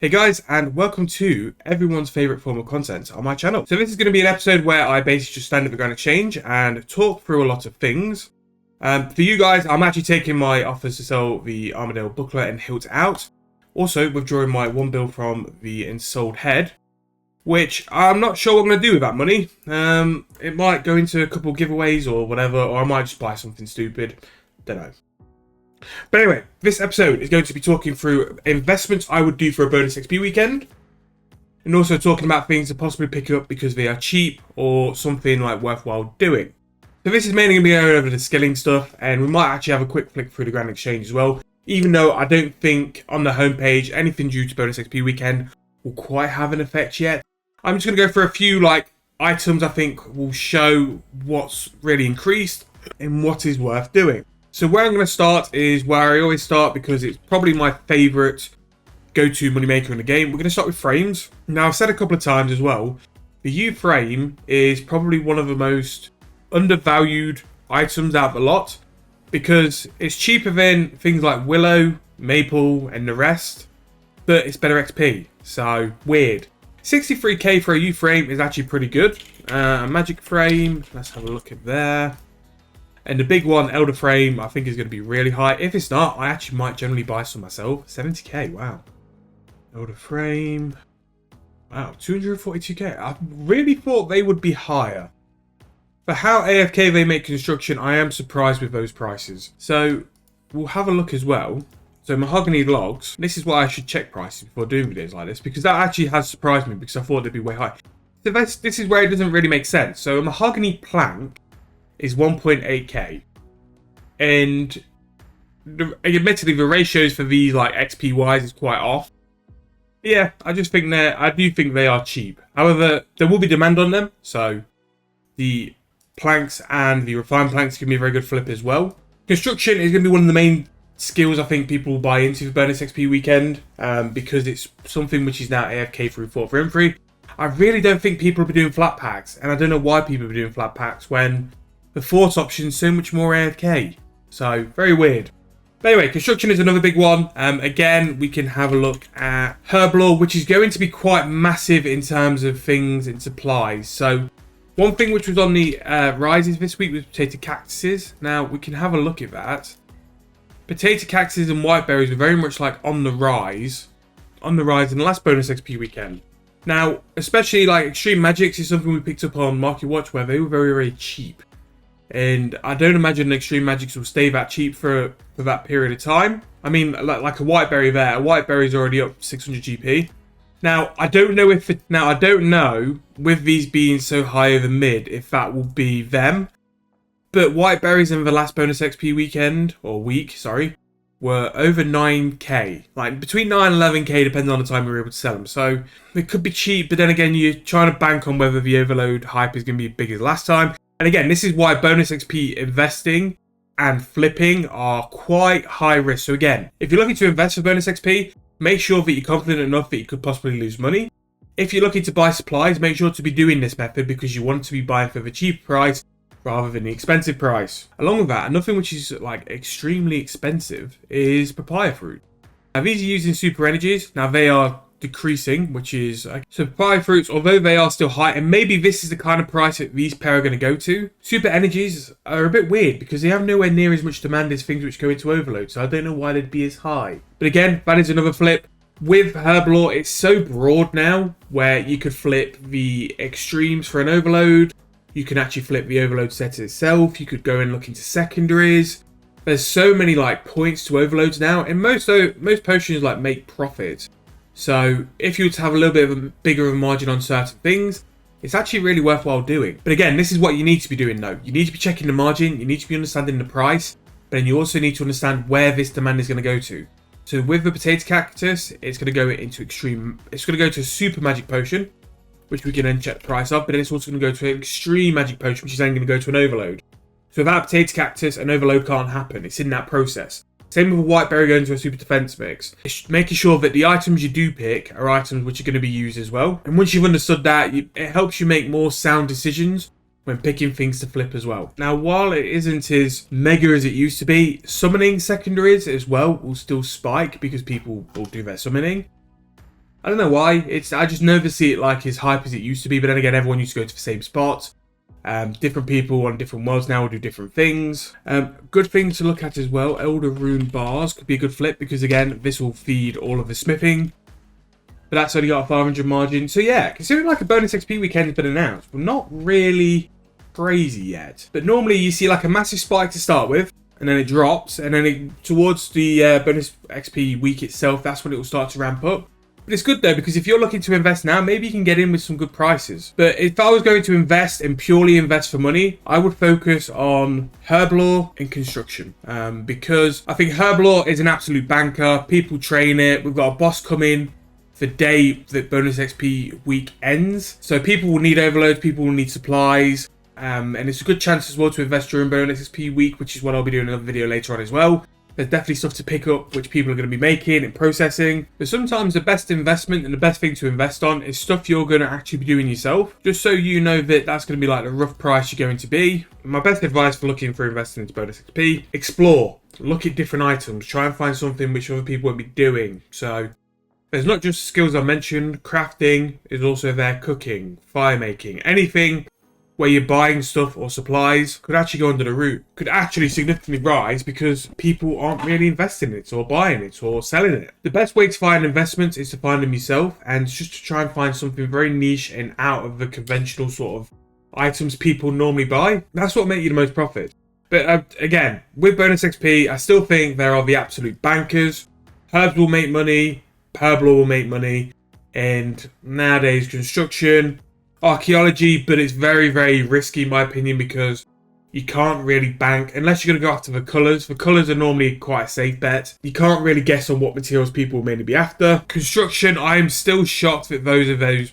Hey guys, and welcome to everyone's favourite form of content on my channel. So this is going to be an episode where I basically just stand at the Grand Exchange and talk through a lot of things. For you guys, I'm actually taking my offers to sell the Armadale Buckler and Hilt out. Also withdrawing my one bill from the Ensouled Head, which I'm not sure what I'm going to do with that money. It might go into a couple giveaways or whatever, or I might just buy something stupid. Don't know. But anyway, this episode is going to be talking through investments I would do for a bonus XP weekend, and also talking about things to possibly pick up because they are cheap or something like worthwhile doing. So this is mainly going to be going over the skilling stuff, and we might actually have a quick flick through the Grand Exchange as well, even though I don't think on the homepage anything due to bonus XP weekend will quite have an effect yet. I'm just going to go for a few items I think will show what's really increased and what is worth doing. So where I'm going to start is where I always start because it's probably my favourite go-to moneymaker in the game. We're going to start with frames. Now, I've said a couple of times as well, the U frame is probably one of the most undervalued items out of the lot because it's cheaper than things like Willow, Maple and the rest, but it's better XP. So, weird. 63k for a U frame is actually pretty good. A magic frame, let's have a look at there. And the big one, Elder Frame, I think is going to be really high. If it's not, I actually might generally buy some myself. 70k, wow. Elder Frame. Wow, 242k. I really thought they would be higher. For how AFK they make construction, I am surprised with those prices. So, we'll have a look as well. So, mahogany logs. This is why I should check prices before doing videos like this, because that actually has surprised me because I thought they'd be way high. So, this is where it doesn't really make sense. So, a mahogany plank is 1.8k, and admittedly the ratios for these XP wise is quite off. Yeah, I do think they are cheap. However, there will be demand on them, so the planks and the refined planks give me a very good flip as well. Construction is going to be one of the main skills I think people will buy into for bonus XP weekend, because it's something which is now AFK through 4 for M3. I really don't think people will be doing flat packs, and I don't know why people are doing flat packs when the fort option is so much more AFK. So, very weird. But anyway, construction is another big one. Again, we can have a look at Herblore, which is going to be quite massive in terms of things and supplies. So, one thing which was on the rises this week was potato cactuses. Now, we can have a look at that. Potato cactuses and white berries were very much on the rise. On the rise in the last bonus XP weekend. Now, especially extreme magics is something we picked up on Marketwatch where they were very, very cheap. And I don't imagine extreme magics will stay that cheap for that period of time. I mean, like a white berry there. A white berry is already up 600 GP. Now, I don't know with these being so high over mid if that will be them. But white berries in the last bonus XP weekend or week, sorry, were over 9k. Between 9 and 11k depending on the time we were able to sell them. So it could be cheap, but then again, you're trying to bank on whether the overload hype is going to be as big as last time. And again, this is why bonus XP investing and flipping are quite high risk. So again, if you're looking to invest for bonus XP, make sure that you're confident enough that you could possibly lose money. If you're looking to buy supplies, make sure to be doing this method because you want to be buying for the cheap price rather than the expensive price. Along with that, another thing which is extremely expensive is papaya fruit. Now these are using super energies. Now they are decreasing, which is so papaya fruits, although they are still high, and maybe this is the kind of price that these pair are going to go to. Super energies are a bit weird because they have nowhere near as much demand as things which go into overload, so I don't know why they'd be as high. But again, that is another flip. With Herblore, it's so broad now where you could flip the extremes for an overload. You can actually flip the overload set itself. You could go and look into secondaries. There's so many points to overloads now, and most potions make profit. So if you were to have a little bit of a bigger of a margin on certain things, it's actually really worthwhile doing. But again, this is what you need to be doing though. You need to be checking the margin, you need to be understanding the price, but then you also need to understand where this demand is going to go to. So with the potato cactus, it's going to go into it's going to go to a super magic potion, which we can then check the price of, but then it's also going to go to an extreme magic potion, which is then going to go to an overload. So without potato cactus, an overload can't happen. It's in that process. Same with a white berry going to a super defense mix. It's making sure that the items you do pick are items which are going to be used as well. And once you've understood that, it helps you make more sound decisions when picking things to flip as well. Now, while it isn't as mega as it used to be, summoning secondaries as well will still spike because people will do their summoning. I don't know why. I just never see it like as hype as it used to be. But then again, everyone used to go to the same spot. Different people on different worlds now will do different things. Good thing to look at as well. Elder Rune bars could be a good flip because again, this will feed all of the smithing. But that's only got a 500 margin. So yeah, considering like a bonus XP weekend has been announced, but not really crazy yet. But normally you see like a massive spike to start with, and then it drops, and then towards the bonus XP week itself, that's when it will start to ramp up. But it's good though, because if you're looking to invest now, maybe you can get in with some good prices. But if I was going to invest and purely invest for money, I would focus on Herblore and construction. Because I think Herblore is an absolute banker. People train it. We've got a boss coming the day that bonus XP week ends. So people will need overloads, people will need supplies. And it's a good chance as well to invest during bonus XP week, which is what I'll be doing in another video later on as well. There's definitely stuff to pick up which people are going to be making and processing. But sometimes the best investment and the best thing to invest on is stuff you're going to actually be doing yourself. Just so you know that that's going to be like the rough price you're going to be. My best advice for looking for investing into bonus XP, explore. Look at different items. Try and find something which other people won't be doing. So there's not just skills I mentioned. Crafting is also there. Cooking, fire making, anything where you're buying stuff or supplies could actually go under the root, could actually significantly rise because people aren't really investing in it or buying it or selling it. The best way to find investments is to find them yourself and just to try and find something very niche and out of the conventional sort of items people normally buy. That's what makes you the most profit. But again, with bonus XP, I still think there are the absolute bankers. Herbs will make money, Herblore will make money, and nowadays construction, archaeology, but it's very, very risky in my opinion because you can't really bank unless you're going to go after the colours. The colours are normally quite a safe bet. You can't really guess on what materials people will mainly be after. Construction, I'm still shocked that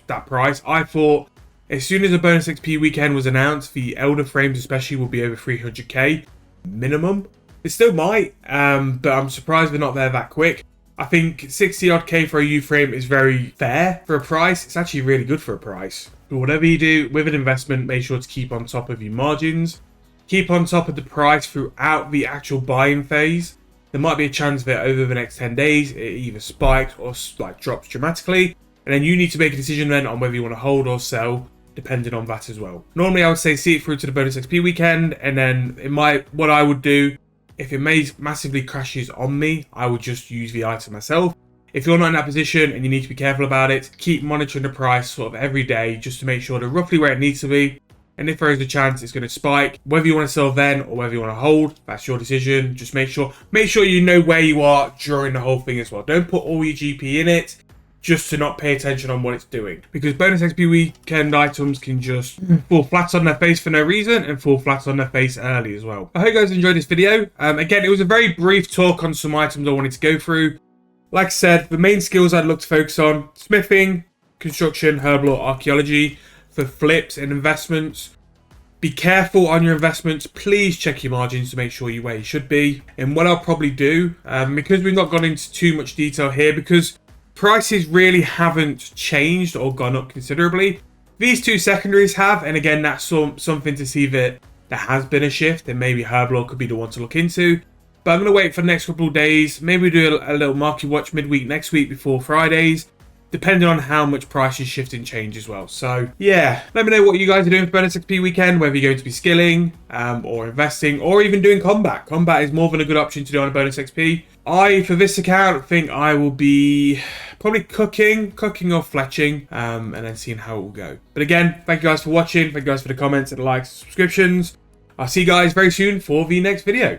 that price. I thought as soon as the bonus XP weekend was announced, the Elder frames especially will be over 300k minimum. It still might, but I'm surprised they're not there that quick. I think 60 odd K for a U frame is very fair for a price. It's actually really good for a price. But whatever you do with an investment, make sure to keep on top of your margins. Keep on top of the price throughout the actual buying phase. There might be a chance that over the next 10 days, it either spikes or like drops dramatically. And then you need to make a decision then on whether you want to hold or sell, depending on that as well. Normally, I would say see it through to the bonus XP weekend. And then what I would do, if it massively crashes on me, I would just use the item myself. If you're not in that position and you need to be careful about it, keep monitoring the price sort of every day just to make sure they're roughly where it needs to be. And if there is a chance it's going to spike, whether you want to sell then or whether you want to hold, that's your decision. Just make sure you know where you are during the whole thing as well. Don't put all your GP in it just to not pay attention on what it's doing. Because bonus XP weekend items can just fall flat on their face for no reason and fall flat on their face early as well. I hope you guys enjoyed this video. Again, it was a very brief talk on some items I wanted to go through. Like I said, the main skills I'd look to focus on: smithing, construction, Herblore, archaeology. For flips and investments, be careful on your investments. Please check your margins to make sure you're where you should be. And what I'll probably do, because we've not gone into too much detail here, because prices really haven't changed or gone up considerably. These two secondaries have, and again, that's something to see that there has been a shift, and maybe Herblore could be the one to look into. But I'm going to wait for the next couple of days. Maybe do a little market watch midweek next week before Fridays, depending on how much prices shift and change as well. So yeah, let me know what you guys are doing for bonus XP weekend, whether you're going to be skilling or investing or even doing combat. Combat is more than a good option to do on a bonus XP. For this account, think I will be probably cooking or fletching, and then seeing how it will go. But again, thank you guys for watching. Thank you guys for the comments and the likes and subscriptions. I'll see you guys very soon for the next video.